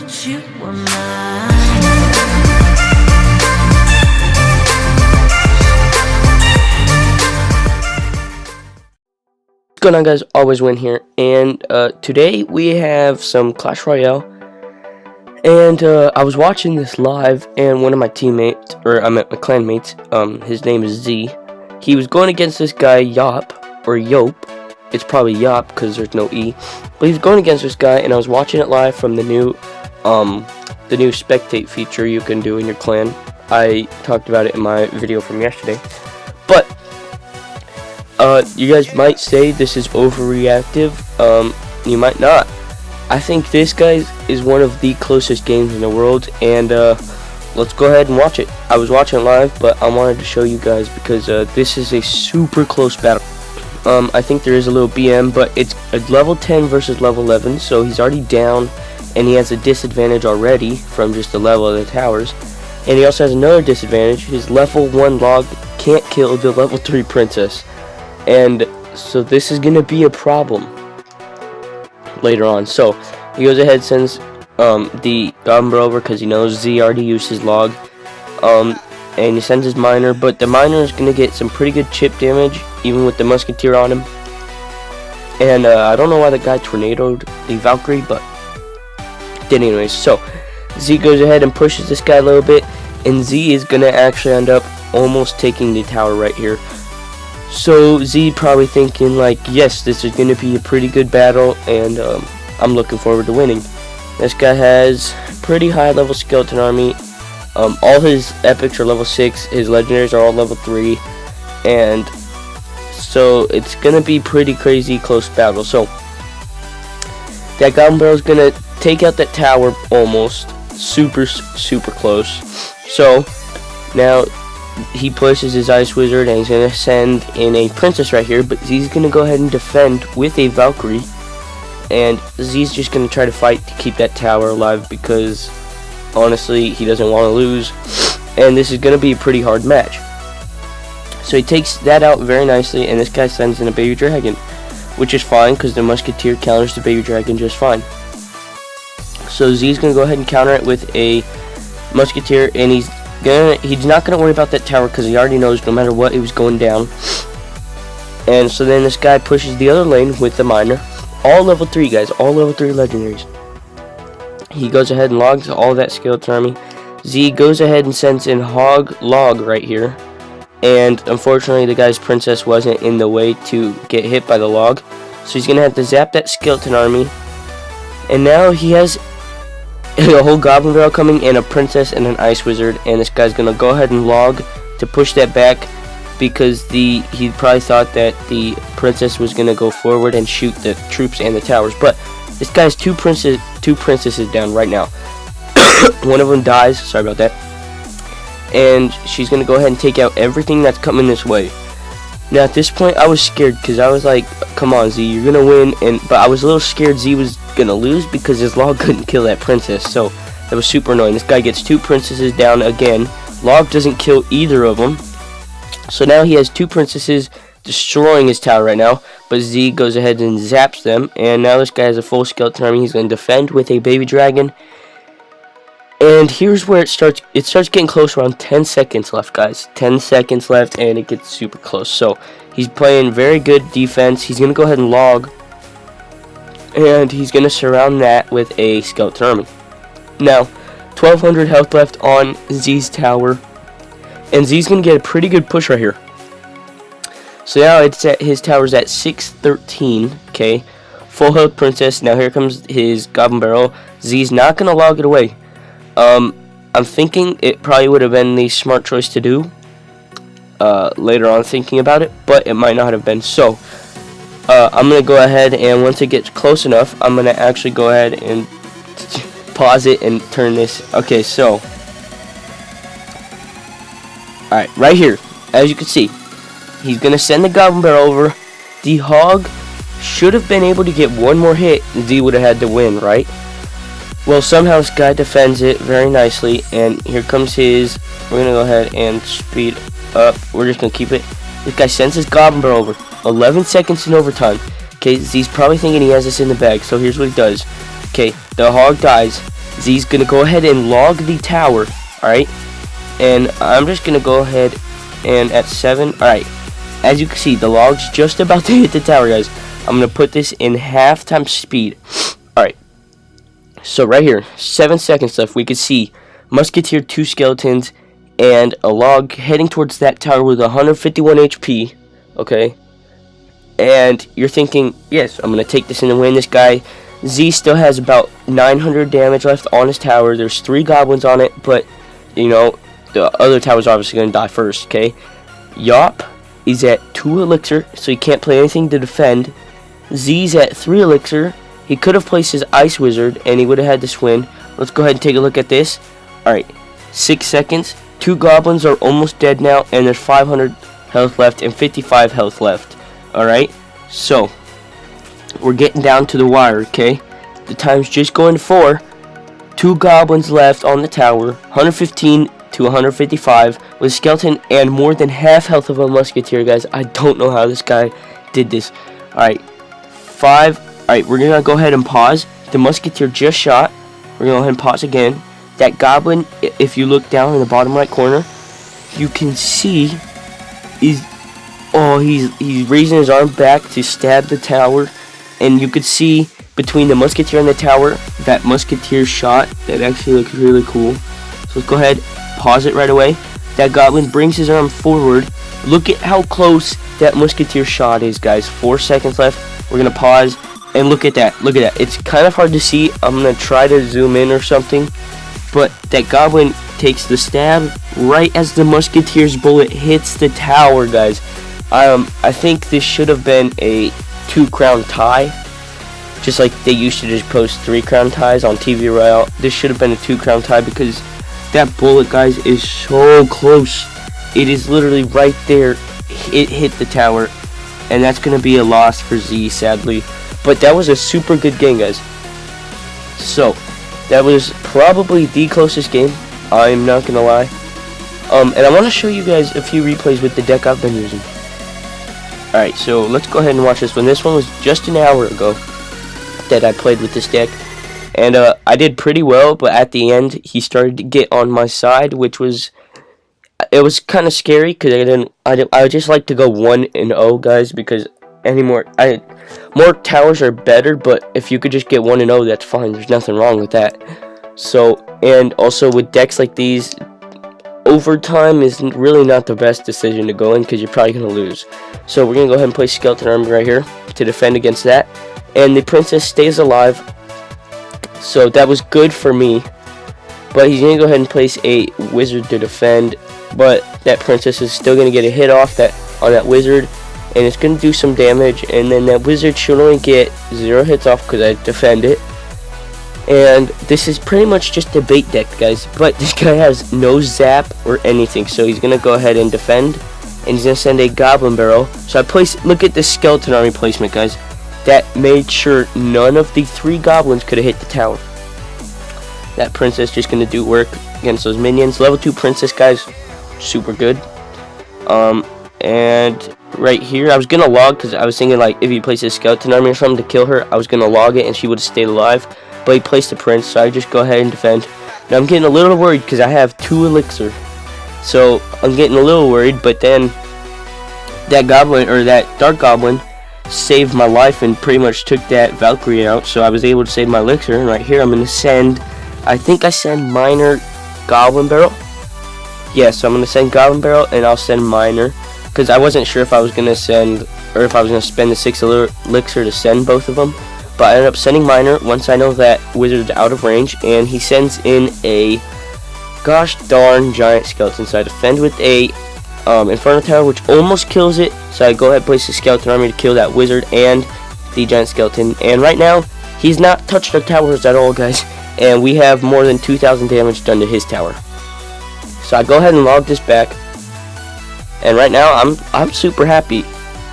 that you were mine. What's going on, guys? Always Win here, and today we have some Clash Royale. And I was watching this live, and one of my teammates, or I meant my clanmates, his name is Z. He was going against this guy Yop, or Yope. It's probably Yop because there's no E. But he was going against this guy, and I was watching it live from the new spectate feature you can do in your clan. I talked about it in my video from yesterday. But you guys might say this is overreactive. You might not. I think this, guys, is one of the closest games in the world, and let's go ahead and watch it. I was watching it live, but I wanted to show you guys because this is a super close battle. I think there is a little BM, but it's a level 10 versus level 11, so he's already down, and he has a disadvantage already from just the level of the towers. And he also has another disadvantage. His level 1 log can't kill the level 3 princess. And so this is going to be a problem later on. So he goes ahead, sends the Goblin over because he knows Z already used his log, and he sends his miner, but the miner is going to get some pretty good chip damage even with the musketeer on him. And I don't know why the guy tornadoed the Valkyrie, but did anyways. So Z goes ahead and pushes this guy a little bit, and Z is going to actually end up almost taking the tower right here. So Z probably thinking like, yes, this is going to be a pretty good battle, and I'm looking forward to winning. This guy has pretty high level skeleton army. All his epics are level 6, his legendaries are all level 3, and so it's going to be pretty crazy close battle. So that Goblin Barrel is going to take out that tower almost, super close. So now he places his Ice Wizard, and he's going to send in a Princess right here, but Z's going to go ahead and defend with a Valkyrie, and Z's just going to try to fight to keep that tower alive because honestly he doesn't want to lose, and this is going to be a pretty hard match. So he takes that out very nicely, and this guy sends in a baby dragon, which is fine because the musketeer counters the baby dragon just fine. So Z's going to go ahead and counter it with a musketeer, and he's not gonna worry about that tower because he already knows no matter what it was going down. And so then this guy pushes the other lane with the miner, all level 3 guys, all level 3 legendaries. He goes ahead and logs all that skeleton army. Z goes ahead and sends in Hog Log right here, and unfortunately the guy's princess wasn't in the way to get hit by the log, so he's gonna have to zap that skeleton army. And now he has a whole Goblin Barrel coming, and a Princess and an Ice Wizard, and this guy's gonna go ahead and log to push that back because he probably thought that the Princess was gonna go forward and shoot the troops and the towers, but this guy's two princesses down right now. One of them dies, sorry about that, and she's gonna go ahead and take out everything that's coming this way. Now at this point I was scared because I was like, come on Z, you're gonna win, but I was a little scared Z was gonna lose because his log couldn't kill that princess, so that was super annoying. This guy gets 2 princesses down again. Log doesn't kill either of them, so now he has 2 princesses destroying his tower right now, but Z goes ahead and zaps them, and now this guy has a full skeleton army. He's going to defend with a baby dragon, and here's where it starts getting close. Around 10 seconds left, guys, 10 seconds left, and it gets super close. So he's playing very good defense. He's going to go ahead and log, and he's going to surround that with a skeleton army. Now 1200 health left on Z's tower, and Z's going to get a pretty good push right here. So now his tower's at 613, okay, full health princess. Now here comes his Goblin Barrel. Z's not going to log it away. I'm thinking it probably would have been the smart choice to do later on thinking about it, but it might not have been. So I'm going to go ahead, and once it gets close enough, I'm going to actually go ahead and pause it and turn this. Okay, so alright, right here, as you can see, he's going to send the Goblin Barrel over. The Hog should have been able to get one more hit, and Z would have had to win, right? Well, somehow this guy defends it very nicely, and here comes his. We're going to go ahead and speed up. We're just going to keep it. This guy sends his Goblin Barrel over. 11 seconds in overtime. Okay, Z's probably thinking he has this in the bag, so here's what he does. Okay, the Hog dies. Z's gonna go ahead and log the tower. Alright, and I'm just gonna go ahead and at 7. Alright, as you can see, the log's just about to hit the tower, guys. I'm gonna put this in half-time speed. Alright, so right here, 7 seconds left. We can see Musketeer, 2 skeletons, and a log heading towards that tower with 151 HP. Okay, and you're thinking, yes, I'm gonna take this in and win. This guy Z still has about 900 damage left on his tower. There's 3 goblins on it, but you know the other tower's obviously gonna die first. Okay, Yop is at 2 elixir, so he can't play anything to defend. Z's at 3 elixir. He could have placed his ice wizard and he would have had this win. Let's go ahead and take a look at this. Alright, 6 seconds. 2 goblins are almost dead now, and there's 500 health left and 55 health left. Alright, so we're getting down to the wire, okay? The time's just going to 4. 2 goblins left on the tower, 115 to 155 with a skeleton and more than half health of a musketeer, guys. I don't know how this guy did this. Alright, 5. Alright, we're gonna go ahead and pause. The musketeer just shot. We're gonna go ahead and pause again. That goblin, if you look down in the bottom right corner, you can see he's raising his arm back to stab the tower, and you could see between the musketeer and the tower that musketeer shot. That actually looks really cool. So let's go ahead, pause it right away. That goblin brings his arm forward. Look at how close that musketeer shot is, guys. 4 seconds left. We're gonna pause and look at that. Look at that. It's kind of hard to see. I'm gonna try to zoom in or something. But that goblin takes the stab right as the musketeer's bullet hits the tower, guys. I think this should have been a 2-crown tie, just like they used to just post 3-crown ties on TV Royale. This should have been a 2-crown tie because that bullet, guys, is so close. It is literally right there. It hit the tower, and that's gonna be a loss for Z, sadly. But that was a super good game, guys. So that was probably the closest game, I'm not gonna lie. And I want to show you guys a few replays with the deck I've been using. Alright, so let's go ahead and watch this one. This one was just an hour ago that I played with this deck. And I did pretty well, but at the end, he started to get on my side, which was... It was kind of scary, because I just like to go 1-0, guys, because more towers are better, but if you could just get 1-0, that's fine. There's nothing wrong with that. So, and also with decks like these, overtime is really not the best decision to go in because you're probably going to lose. So we're going to go ahead and play Skeleton Army right here to defend against that. And the princess stays alive, so that was good for me. But he's going to go ahead and place a wizard to defend, but that princess is still going to get a hit off on that wizard, and it's going to do some damage, and then that wizard should only get 0 hits off because I defend it. And this is pretty much just a bait deck, guys, but this guy has no zap or anything, so he's going to go ahead and defend, and he's going to send a goblin barrel. So look at this skeleton army placement, guys. That made sure none of the 3 goblins could have hit the tower. That princess just going to do work against those minions. Level 2 princess, guys, super good. And right here, I was going to log because I was thinking, like, if he placed a skeleton army or something to kill her, I was going to log it and she would have stayed alive. But he placed the prince, so I just go ahead and defend. Now I'm getting a little worried because I have 2 elixir. So I'm getting a little worried, but then that goblin, or that dark goblin, saved my life and pretty much took that Valkyrie out. So I was able to save my elixir. And right here, I'm going to send, I think I send minor goblin barrel. Yeah, so I'm going to send goblin barrel and I'll send minor. Because I wasn't sure if I was going to send, or if I was going to spend the 6 elixir to send both of them. But I ended up sending minor once I know that wizard's out of range, and he sends in a gosh darn giant skeleton. So I defend with a Inferno Tower, which almost kills it. So I go ahead and place the skeleton army to kill that wizard and the giant skeleton. And right now, he's not touched our towers at all, guys. And we have more than 2,000 damage done to his tower. So I go ahead and log this back. And right now, I'm super happy.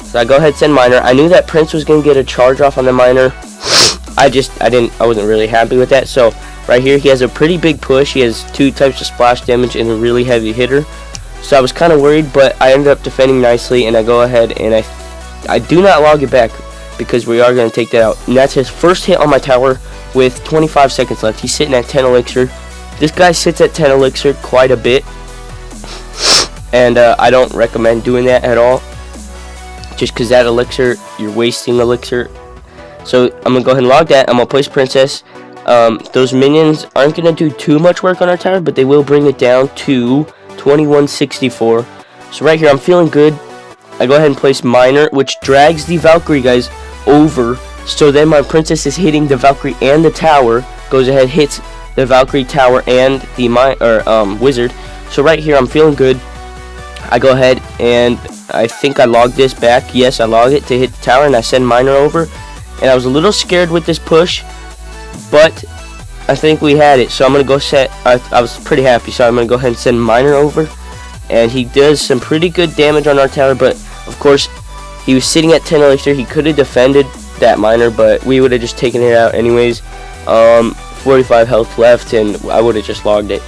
So I go ahead and send minor. I knew that prince was going to get a charge off on the minor. I wasn't really happy with that. So right here, he has a pretty big push. He has 2 types of splash damage and a really heavy hitter. So I was kind of worried, but I ended up defending nicely, and I go ahead and I do not log it back because we are going to take that out. And that's his first hit on my tower, with 25 seconds left. He's sitting at 10 elixir. This guy sits at 10 elixir quite a bit, and I don't recommend doing that at all, just because that elixir, you're wasting elixir. So I'm going to go ahead and log that. I'm going to place princess. Those minions aren't going to do too much work on our tower, but they will bring it down to 2164. So right here, I'm feeling good. I go ahead and place miner, which drags the Valkyrie, guys, over. So then my princess is hitting the Valkyrie and the tower. Goes ahead, hits the Valkyrie tower and the wizard. So right here, I'm feeling good. I go ahead and I think I logged this back. Yes, I logged it to hit the tower, and I send miner over. And I was a little scared with this push, but I think we had it. So I'm gonna go set. I was pretty happy. So I'm gonna go ahead and send miner over, and he does some pretty good damage on our tower. But of course, he was sitting at 10 elixir. He could have defended that miner, but we would have just taken it out anyways. 45 health left, and I would have just logged it.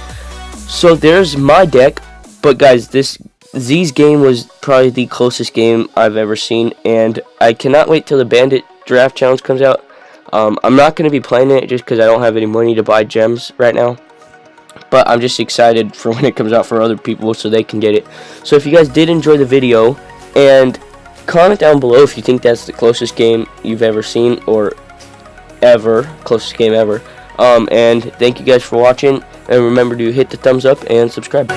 So there's my deck. But guys, this Z's game was probably the closest game I've ever seen, and I cannot wait till the Bandit Draft Challenge comes out. I'm not going to be playing it just because I don't have any money to buy gems right now. But I'm just excited for when it comes out for other people so they can get it. So if you guys did enjoy the video, and comment down below if you think that's the closest game you've ever seen, or closest game ever. And thank you guys for watching, and remember to hit the thumbs up and subscribe.